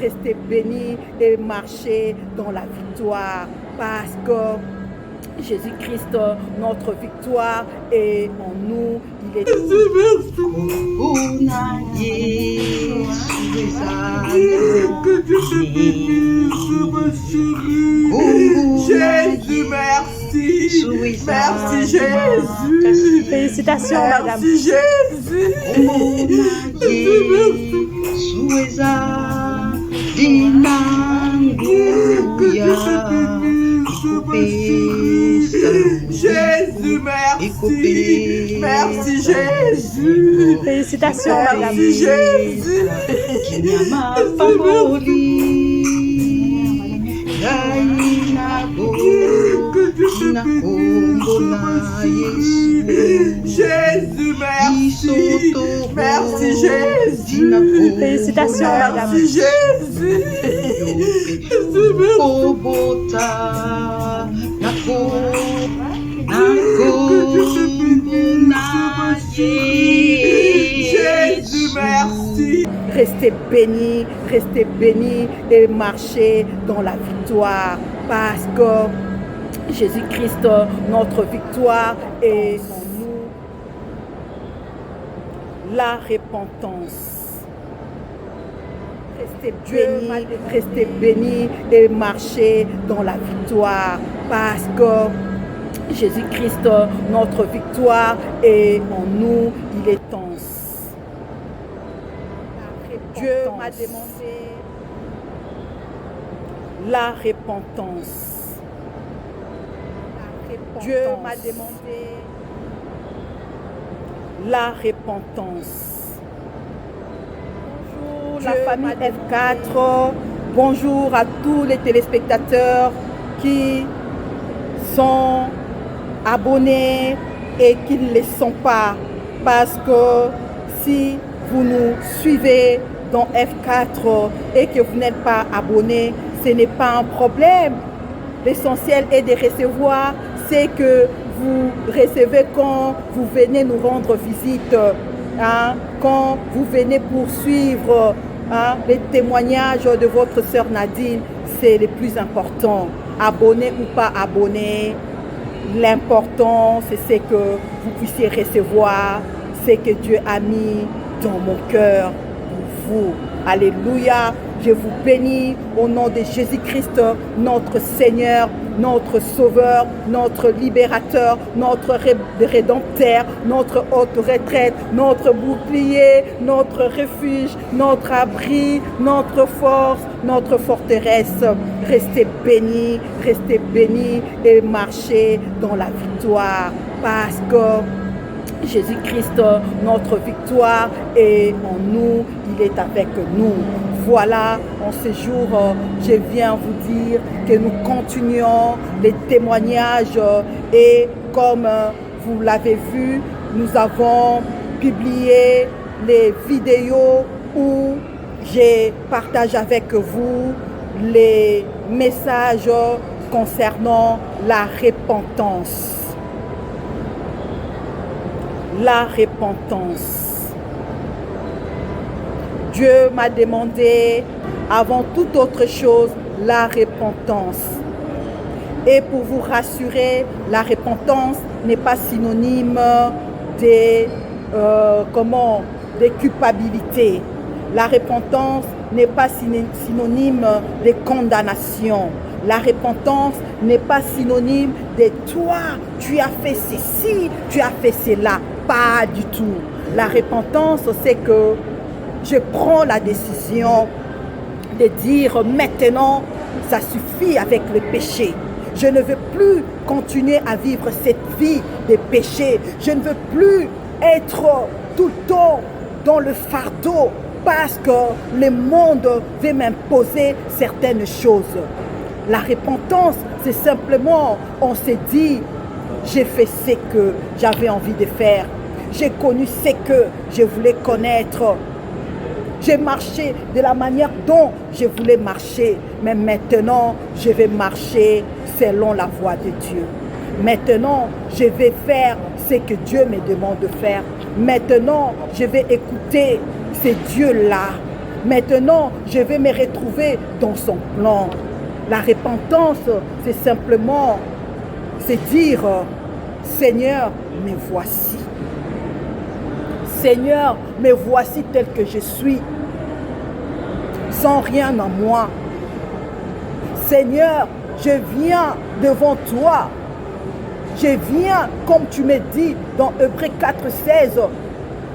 restez bénis et marchez dans la victoire. Parce que Jésus-Christ, notre victoire est en nous. Il est Jésus, merci. Merci Jésus. Félicitations, madame. Merci Jésus. Jésus, merci. Merci Jésus. Félicitations, madame. Merci Jésus. Jésus, merci. Merci Jésus. Félicitations, madame. Merci Jésus. Jésus, merci. Restez bénis et marchez dans la victoire. Parce que Jésus-Christ, notre victoire est en nous. La repentance. Restez bénis et marchez dans la victoire. Parce que Jésus-Christ, notre victoire est en nous. Il est intense. Dieu m'a demandé la repentance. Dieu m'a demandé la repentance. Bonjour la famille F4. Bonjour à tous les téléspectateurs qui sont abonnés et qui ne le sont pas. Parce que si vous nous suivez dans F4 et que vous n'êtes pas abonné, ce n'est pas un problème. L'essentiel est de recevoir ce que vous recevez quand vous venez nous rendre visite, hein, quand vous venez poursuivre les témoignages de votre sœur Nadine. C'est le plus important. Abonné ou pas abonné, l'important c'est ce que vous puissiez recevoir, ce que Dieu a mis dans mon cœur pour vous. Alléluia. Je vous bénis au nom de Jésus-Christ, notre Seigneur, notre Sauveur, notre Libérateur, notre Rédempteur, notre haute retraite, notre bouclier, notre refuge, notre abri, notre force, notre forteresse. Restez bénis et marchez dans la victoire. Parce que Jésus-Christ, notre victoire est en nous, il est avec nous. Voilà, en ce jour, je viens vous dire que nous continuons les témoignages et comme vous l'avez vu, nous avons publié les vidéos où je partage avec vous les messages concernant la repentance. La repentance. Dieu m'a demandé, avant toute autre chose, la repentance. Et pour vous rassurer, la repentance n'est pas synonyme de culpabilité. La repentance n'est pas synonyme de condamnation. La repentance n'est pas synonyme de toi, tu as fait ceci, tu as fait cela. Pas du tout. La repentance, c'est que je prends la décision de dire maintenant, ça suffit avec le péché. Je ne veux plus continuer à vivre cette vie de péché. Je ne veux plus être tout le temps dans le fardeau parce que le monde veut m'imposer certaines choses. La repentance, c'est simplement, on s'est dit, j'ai fait ce que j'avais envie de faire. J'ai connu ce que je voulais connaître. J'ai marché de la manière dont je voulais marcher. Mais maintenant, je vais marcher selon la voie de Dieu. Maintenant, je vais faire ce que Dieu me demande de faire. Maintenant, je vais écouter ce Dieu-là. Maintenant, je vais me retrouver dans son plan. La repentance, c'est simplement, c'est dire, Seigneur, me voici. Seigneur, me voici tel que je suis, sans rien en moi. Seigneur, je viens devant toi. Je viens, comme tu me dis dans Hébreux 4,16,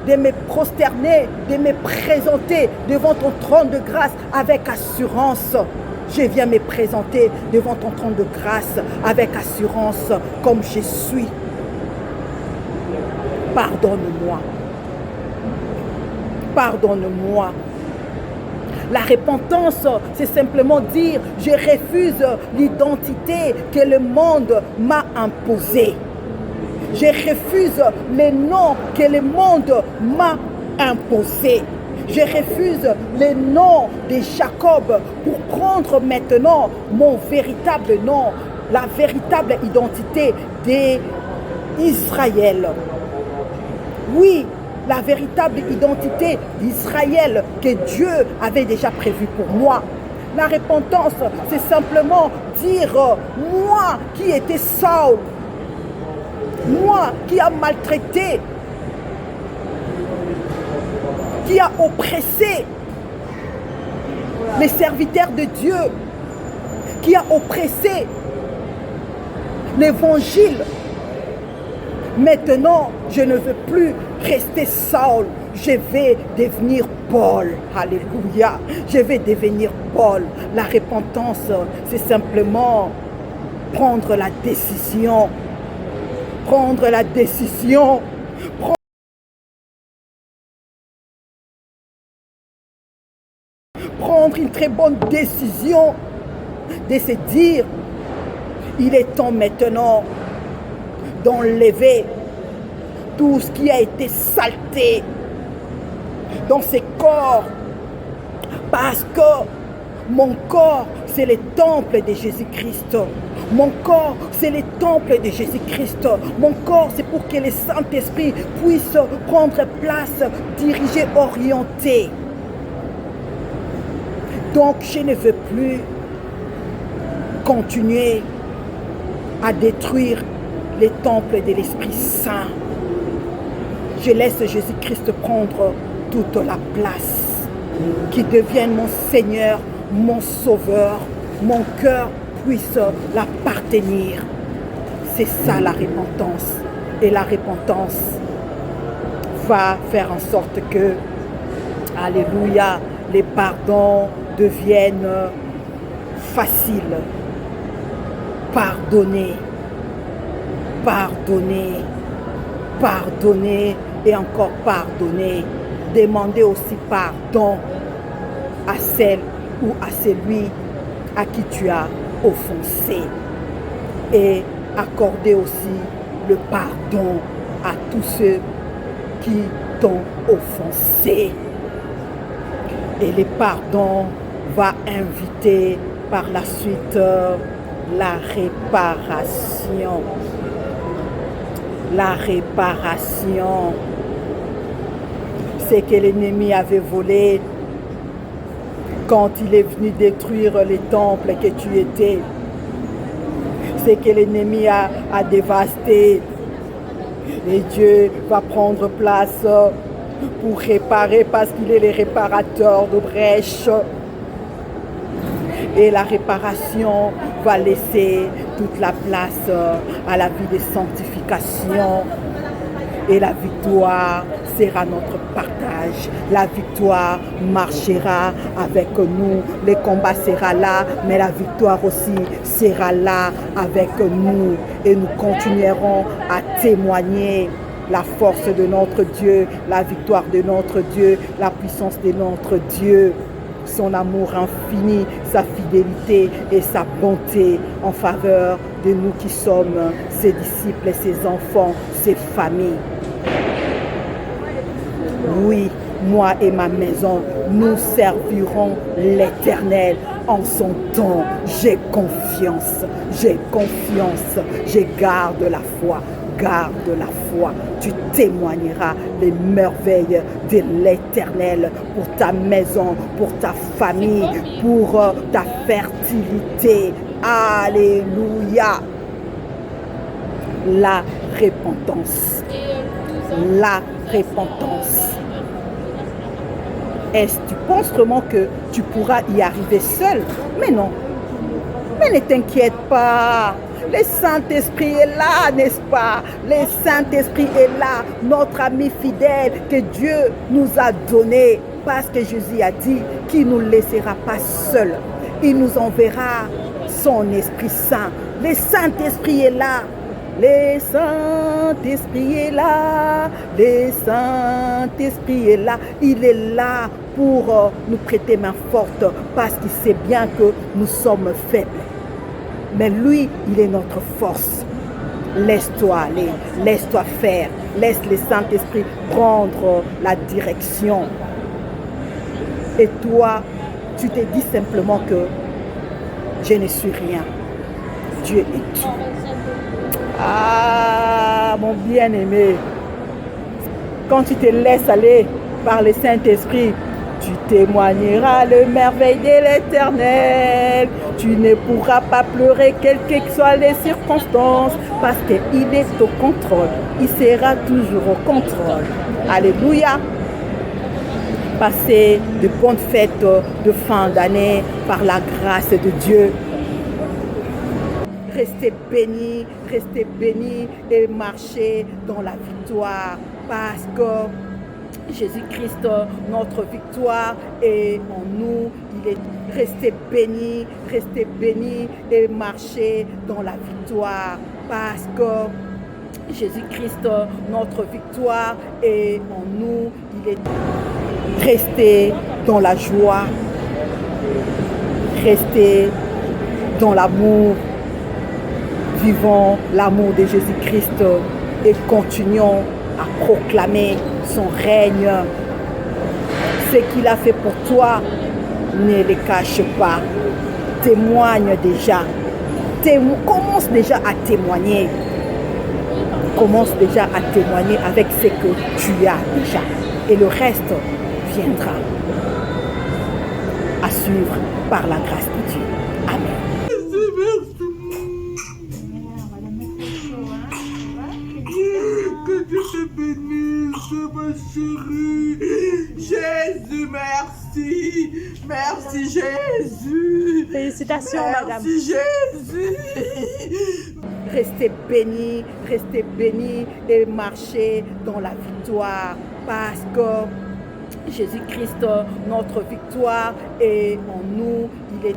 de me prosterner, de me présenter devant ton trône de grâce avec assurance. Je viens me présenter devant ton trône de grâce avec assurance comme je suis. Pardonne-moi. Pardonne-moi. La repentance, c'est simplement dire, je refuse l'identité que le monde m'a imposée. Je refuse les noms que le monde m'a imposés. Je refuse les noms de Jacob pour prendre maintenant mon véritable nom, la véritable identité d'Israël. Oui, la véritable identité d'Israël que Dieu avait déjà prévue pour moi. La repentance, c'est simplement dire, moi qui étais Saul, moi qui a maltraité, qui a oppressé les serviteurs de Dieu, qui a oppressé l'évangile. Maintenant, je ne veux plus rester Saul. Je vais devenir Paul. Alléluia. Je vais devenir Paul. La repentance, c'est simplement prendre la décision. Prendre la décision. Prendre une très bonne décision de se dire, il est temps maintenant d'enlever tout ce qui a été saleté dans ces corps, parce que mon corps, c'est le temple de Jésus-Christ. Mon corps, c'est le temple de Jésus-Christ. Mon corps, c'est pour que le Saint-Esprit puisse prendre place, diriger, orienter. Donc, je ne veux plus continuer à détruire les temples de l'Esprit Saint. Je laisse Jésus-Christ prendre toute la place, qui devienne mon Seigneur, mon Sauveur. Mon cœur puisse l'appartenir. C'est ça la repentance. Et la repentance va faire en sorte que, alléluia, les pardons deviennent faciles. Pardonner, pardonner, pardonner et encore pardonner. Demander aussi pardon à celle ou à celui à qui tu as offensé. Et accorder aussi le pardon à tous ceux qui t'ont offensé. Et le pardon va inviter par la suite la réparation. La réparation. C'est que l'ennemi avait volé quand il est venu détruire les temples que tu étais. C'est que l'ennemi a dévasté. Et Dieu va prendre place pour réparer parce qu'il est le réparateur de brèches. Et la réparation va laisser toute la place à la vie de sanctification. Et la victoire sera notre partage. La victoire marchera avec nous. Le combat sera là, mais la victoire aussi sera là avec nous. Et nous continuerons à témoigner la force de notre Dieu, la victoire de notre Dieu, la puissance de notre Dieu, son amour infini, sa fidélité et sa bonté en faveur de nous qui sommes ses disciples, ses enfants, ses familles. Oui, moi et ma maison, nous servirons l'Éternel en son temps. J'ai confiance, je garde la foi. regard de la foi. Tu témoigneras les merveilles de l'Éternel pour ta maison, pour ta famille, pour ta fertilité. Alléluia. La repentance. La repentance. Est-ce que tu penses vraiment que tu pourras y arriver seul? Mais non. Mais ne t'inquiète pas. Le Saint-Esprit est là, n'est-ce pas? Le Saint-Esprit est là, notre ami fidèle que Dieu nous a donné. Parce que Jésus a dit qu'il ne nous laissera pas seuls. Il nous enverra son Esprit Saint. Le Saint-Esprit est là. Le Saint-Esprit est là. Le Saint-Esprit est là. Il est là pour nous prêter main forte parce qu'il sait bien que nous sommes faibles. Mais lui, il est notre force. Laisse-toi aller, laisse-toi faire. Laisse le Saint-Esprit prendre la direction. Et toi, tu te dis simplement que je ne suis rien. Dieu est tout. Ah, mon bien-aimé, quand tu te laisses aller par le Saint-Esprit, tu témoigneras les merveilles de l'Éternel. Tu ne pourras pas pleurer quelles que soient les circonstances parce qu'il est au contrôle. Il sera toujours au contrôle. Alléluia. Passez de bonnes fêtes de fin d'année par la grâce de Dieu. Restez bénis et marchez dans la victoire parce que Jésus-Christ, notre victoire est en nous. Il est restez bénis et marchez dans la victoire parce que Jésus-Christ, notre victoire est en nous. Il est restez dans la joie, restez dans l'amour. Vivons l'amour de Jésus-Christ et continuons à proclamer son règne. Ce qu'il a fait pour toi, ne le cache pas. Témoigne déjà. Commence déjà à témoigner. Commence déjà à témoigner avec ce que tu as déjà. Et le reste viendra à suivre par la grâce de Dieu. Amen. Que Dieu te bénisse, ma chérie. Jésus, merci. Merci, Jésus. Félicitations, madame. Merci, Jésus. Restez bénis et marchez dans la victoire parce que Jésus-Christ, notre victoire est en nous. Il est